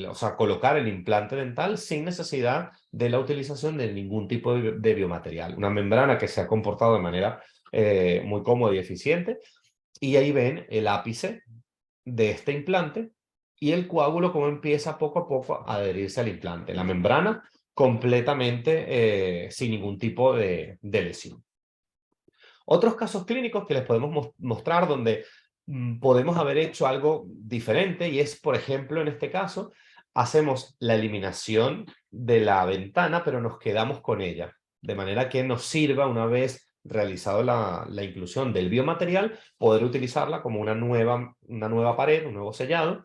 Speaker 1: o sea, colocar el implante dental sin necesidad de la utilización de ningún tipo de biomaterial. Una membrana que se ha comportado de manera muy cómoda y eficiente. Y ahí ven el ápice de este implante y el coágulo como empieza poco a poco a adherirse al implante. La membrana completamente sin ningún tipo de lesión. Otros casos clínicos que les podemos mostrar donde podemos haber hecho algo diferente y es, por ejemplo, en este caso, hacemos la eliminación de la ventana, pero nos quedamos con ella, de manera que nos sirva una vez realizado la inclusión del biomaterial, poder utilizarla como una nueva pared, un nuevo sellado,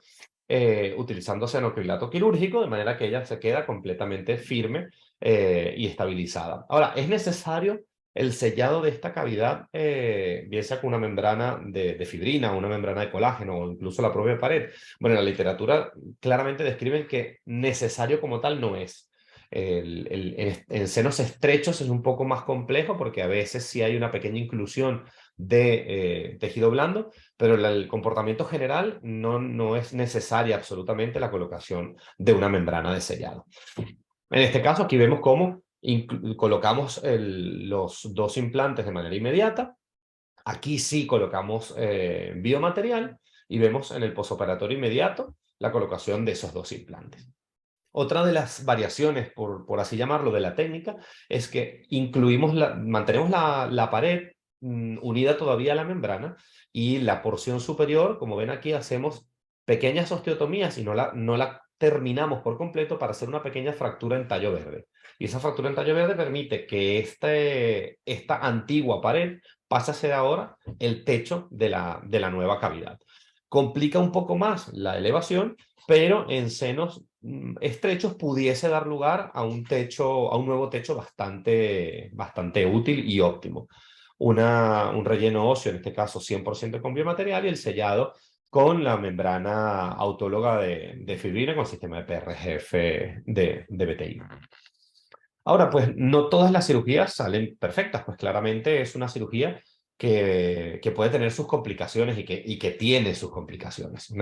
Speaker 1: utilizando senocrilato quirúrgico, de manera que ella se queda completamente firme y estabilizada. Ahora, ¿es necesario el sellado de esta cavidad, bien sea con una membrana de fibrina, una membrana de colágeno o incluso la propia pared? Bueno, en la literatura claramente describen que necesario como tal no es. En senos estrechos es un poco más complejo porque a veces sí hay una pequeña inclusión de tejido blando, pero el comportamiento general no es necesaria absolutamente la colocación de una membrana de sellado. En este caso, aquí vemos cómo colocamos los dos implantes de manera inmediata. Aquí sí colocamos biomaterial y vemos en el posoperatorio inmediato la colocación de esos dos implantes. Otra de las variaciones, por así llamarlo, de la técnica es que mantenemos la pared unida todavía a la membrana y la porción superior, como ven aquí, hacemos pequeñas osteotomías y no la terminamos por completo para hacer una pequeña fractura en tallo verde. Y esa fractura en tallo verde permite que esta antigua pared pase a ser ahora el techo de la nueva cavidad. Complica un poco más la elevación, pero en senos estrechos pudiese dar lugar a un techo, a un nuevo techo bastante útil y óptimo. Un relleno óseo, en este caso 100% con biomaterial, y el sellado con la membrana autóloga de fibrina con sistema de PRGF de BTI. Ahora, pues no todas las cirugías salen perfectas, pues claramente es una cirugía que puede tener sus complicaciones y que tiene sus complicaciones.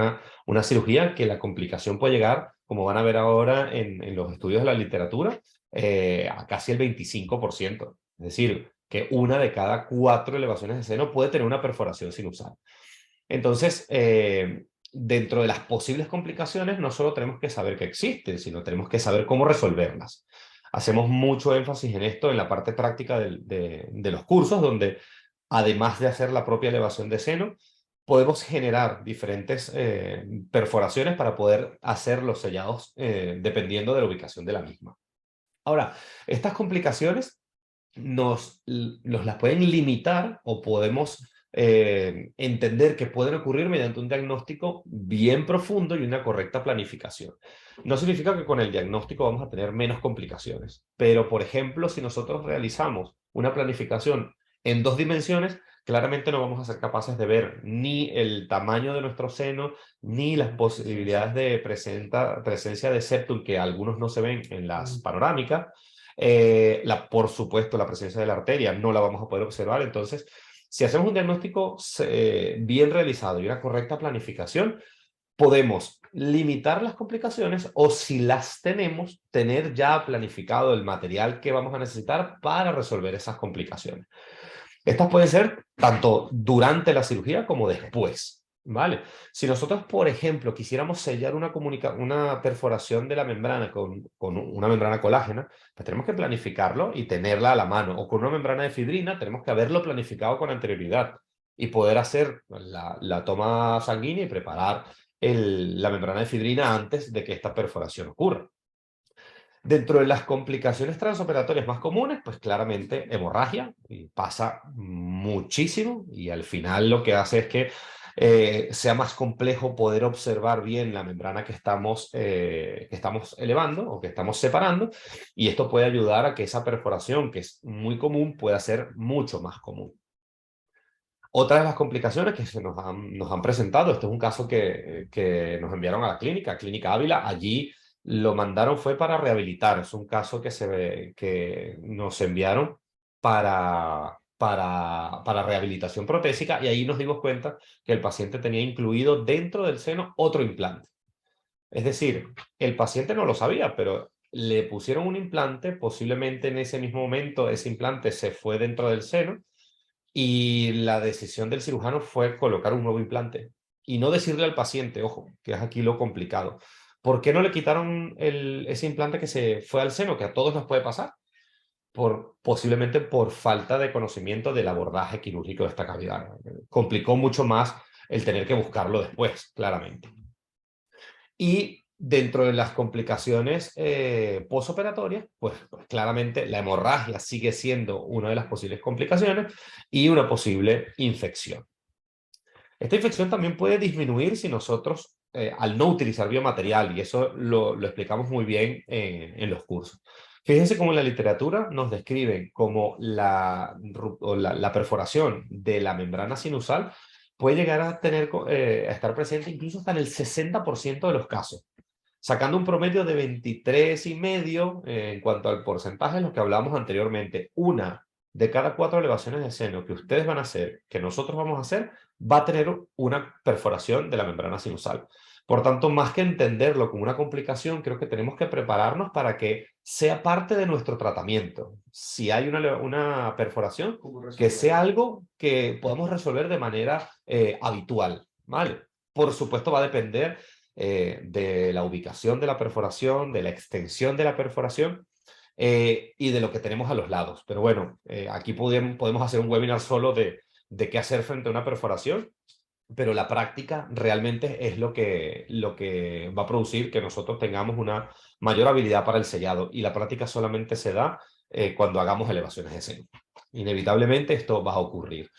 Speaker 1: Una cirugía que la complicación puede llegar, como van a ver ahora en los estudios de la literatura, a casi el 25%. Es decir, que una de cada 4 elevaciones de seno puede tener una perforación sinusal. Entonces, dentro de las posibles complicaciones, no solo tenemos que saber que existen, sino tenemos que saber cómo resolverlas. Hacemos mucho énfasis en esto en la parte práctica de los cursos, donde además de hacer la propia elevación de seno, podemos generar diferentes perforaciones para poder hacer los sellados dependiendo de la ubicación de la misma. Ahora, estas complicaciones nos las pueden limitar o podemos entender que pueden ocurrir mediante un diagnóstico bien profundo y una correcta planificación. No significa que con el diagnóstico vamos a tener menos complicaciones, pero por ejemplo, si nosotros realizamos una planificación en 2 dimensiones, claramente no vamos a ser capaces de ver ni el tamaño de nuestro seno, ni las posibilidades de presencia de septum, que algunos no se ven en las panorámicas. Por supuesto, la presencia de la arteria no la vamos a poder observar. Entonces, si hacemos un diagnóstico bien realizado y una correcta planificación, podemos limitar las complicaciones o, si las tenemos, tener ya planificado el material que vamos a necesitar para resolver esas complicaciones. Estas pueden ser tanto durante la cirugía como después, ¿vale? Si nosotros, por ejemplo, quisiéramos sellar una perforación de la membrana con una membrana colágena, pues tenemos que planificarlo y tenerla a la mano. O con una membrana de fibrina, tenemos que haberlo planificado con anterioridad y poder hacer la toma sanguínea y preparar la membrana de fibrina antes de que esta perforación ocurra. Dentro de las complicaciones transoperatorias más comunes, pues claramente hemorragia, y pasa muchísimo y al final lo que hace es que sea más complejo poder observar bien la membrana que estamos elevando o que estamos separando, y esto puede ayudar a que esa perforación, que es muy común, pueda ser mucho más común. Otra de las complicaciones que nos han presentado, este es un caso que nos enviaron a la Clínica Ávila. Allí lo mandaron fue para rehabilitar. Es un caso que nos enviaron para rehabilitación protésica, y ahí nos dimos cuenta que el paciente tenía incluido dentro del seno otro implante. Es decir, el paciente no lo sabía, pero le pusieron un implante, posiblemente en ese mismo momento ese implante se fue dentro del seno, y la decisión del cirujano fue colocar un nuevo implante y no decirle al paciente, ojo, que es aquí lo complicado. ¿Por qué no le quitaron ese implante que se fue al seno, que a todos nos puede pasar? Posiblemente por falta de conocimiento del abordaje quirúrgico de esta cavidad. Complicó mucho más el tener que buscarlo después, claramente. Y dentro de las complicaciones posoperatorias, pues claramente la hemorragia sigue siendo una de las posibles complicaciones y una posible infección. Esta infección también puede disminuir si nosotros, al no utilizar biomaterial, y eso lo explicamos muy bien en los cursos. Fíjense cómo en la literatura nos describen como la perforación de la membrana sinusal puede llegar a a estar presente incluso hasta en el 60% de los casos, sacando un promedio de 23,5 en cuanto al porcentaje de lo que hablábamos anteriormente. Una de cada 4 elevaciones de seno que ustedes van a hacer, que nosotros vamos a hacer, va a tener una perforación de la membrana sinusal. Por tanto, más que entenderlo como una complicación, creo que tenemos que prepararnos para que sea parte de nuestro tratamiento. Si hay una perforación, que sea algo que podamos resolver de manera habitual, ¿vale? Por supuesto, va a depender de la ubicación de la perforación, de la extensión de la perforación y de lo que tenemos a los lados. Pero bueno, aquí podemos hacer un webinar solo de qué hacer frente a una perforación, pero la práctica realmente es lo que va a producir que nosotros tengamos una mayor habilidad para el sellado, y la práctica solamente se da cuando hagamos elevaciones de seno. Inevitablemente esto va a ocurrir.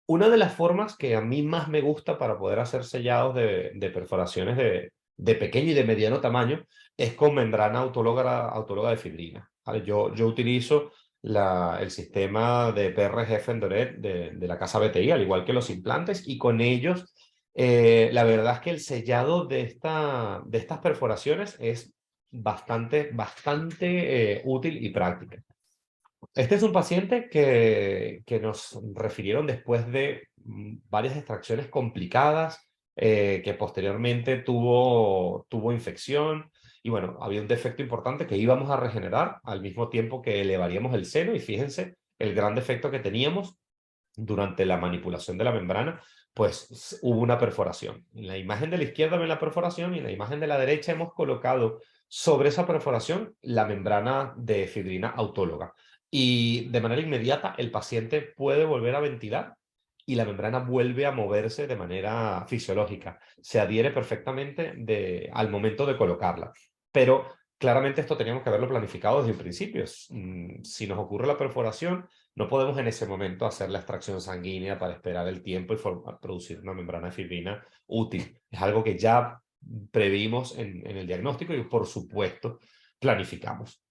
Speaker 1: Una de las formas que a mí más me gusta para poder hacer sellados de perforaciones de pequeño y de mediano tamaño es con membrana autóloga de fibrina, ¿vale? Yo utilizo el sistema de PRG Fendoret de la casa BTI, al igual que los implantes, y con ellos la verdad es que el sellado de estas perforaciones es bastante útil y práctico. Este es un paciente que nos refirieron después de varias extracciones complicadas, que posteriormente tuvo infección, y bueno, había un defecto importante que íbamos a regenerar al mismo tiempo que elevaríamos el seno, y fíjense el gran defecto que teníamos durante la manipulación de la membrana, pues hubo una perforación. En la imagen de la izquierda ven la perforación, y en la imagen de la derecha hemos colocado sobre esa perforación la membrana de fibrina autóloga. Y de manera inmediata el paciente puede volver a ventilar y la membrana vuelve a moverse de manera fisiológica. Se adhiere perfectamente al momento de colocarla. Pero claramente esto teníamos que haberlo planificado desde un principio. Si nos ocurre la perforación, no podemos en ese momento hacer la extracción sanguínea para esperar el tiempo y producir una membrana de fibrina útil. Es algo que ya previmos en el diagnóstico y por supuesto planificamos.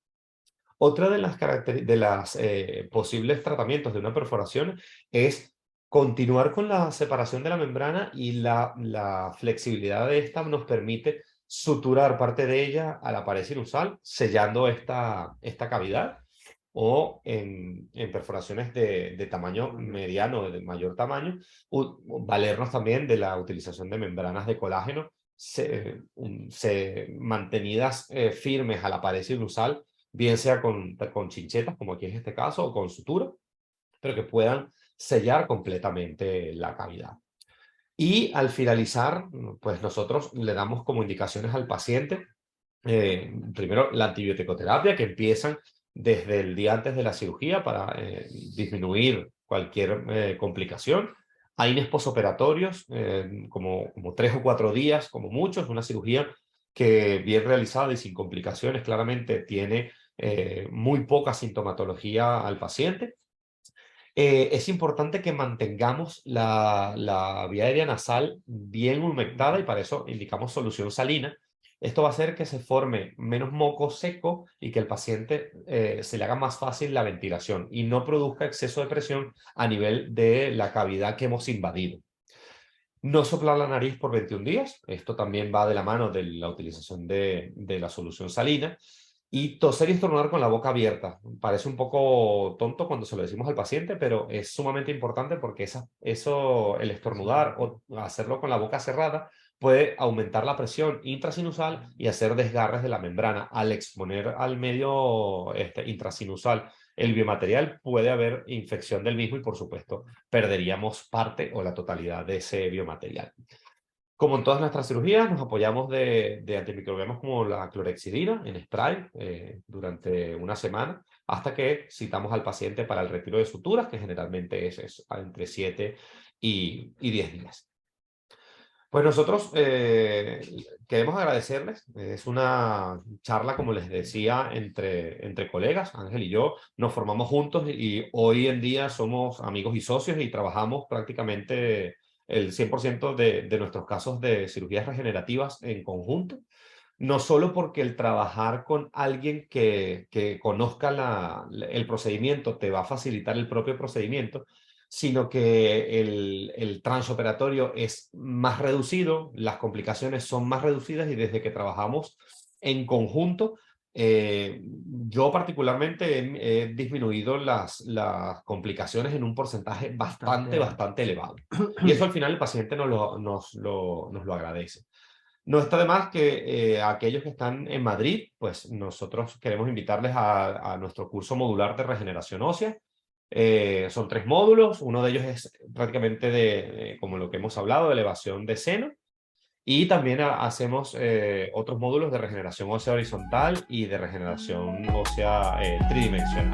Speaker 1: Otra de las posibles tratamientos de una perforación es continuar con la separación de la membrana, y la flexibilidad de esta nos permite suturar parte de ella a la pared sinusal, sellando esta cavidad, o en perforaciones de tamaño mediano, de mayor tamaño, valernos también de la utilización de membranas de colágeno mantenidas firmes a la pared sinusal, bien sea con chinchetas, como aquí es este caso, o con sutura, pero que puedan sellar completamente la cavidad. Y al finalizar, pues nosotros le damos como indicaciones al paciente, primero la antibiótico-terapia, que empiezan desde el día antes de la cirugía para disminuir cualquier complicación. AINES posoperatorios, como 3 o 4 días, como mucho. Es una cirugía que, bien realizada y sin complicaciones, claramente tiene muy poca sintomatología al paciente. Es importante que mantengamos la vía aérea nasal bien humectada, y para eso indicamos solución salina. Esto va a hacer que se forme menos moco seco y que el paciente se le haga más fácil la ventilación y no produzca exceso de presión a nivel de la cavidad que hemos invadido. No soplar la nariz por 21 días. Esto también va de la mano de la utilización de la solución salina. Y toser y estornudar con la boca abierta. Parece un poco tonto cuando se lo decimos al paciente, pero es sumamente importante porque el estornudar o hacerlo con la boca cerrada puede aumentar la presión intrasinusal y hacer desgarres de la membrana. Al exponer al medio intrasinusal el biomaterial, puede haber infección del mismo y, por supuesto, perderíamos parte o la totalidad de ese biomaterial. Como en todas nuestras cirugías, nos apoyamos de antimicrobianos como la clorexidina en spray durante una semana, hasta que citamos al paciente para el retiro de suturas, que generalmente es entre 7 y 10 días. Pues nosotros queremos agradecerles. Es una charla, como les decía, entre colegas. Ángel y yo nos formamos juntos y hoy en día somos amigos y socios, y trabajamos prácticamente el 100% de nuestros casos de cirugías regenerativas en conjunto. no solo porque el trabajar con alguien que conozca el procedimiento te va a facilitar el propio procedimiento, sino que el transoperatorio es más reducido, las complicaciones son más reducidas y desde que trabajamos en conjunto, yo particularmente he disminuido las complicaciones en un porcentaje
Speaker 2: Bastante alto.
Speaker 1: bastante elevado. Y eso al final el paciente nos lo agradece. No está de más que aquellos que están en Madrid, pues nosotros queremos invitarles a nuestro curso modular de regeneración ósea. Son 3 módulos, uno de ellos es prácticamente como lo que hemos hablado, de elevación de seno, y también hacemos otros módulos de regeneración ósea horizontal y de regeneración ósea tridimensional.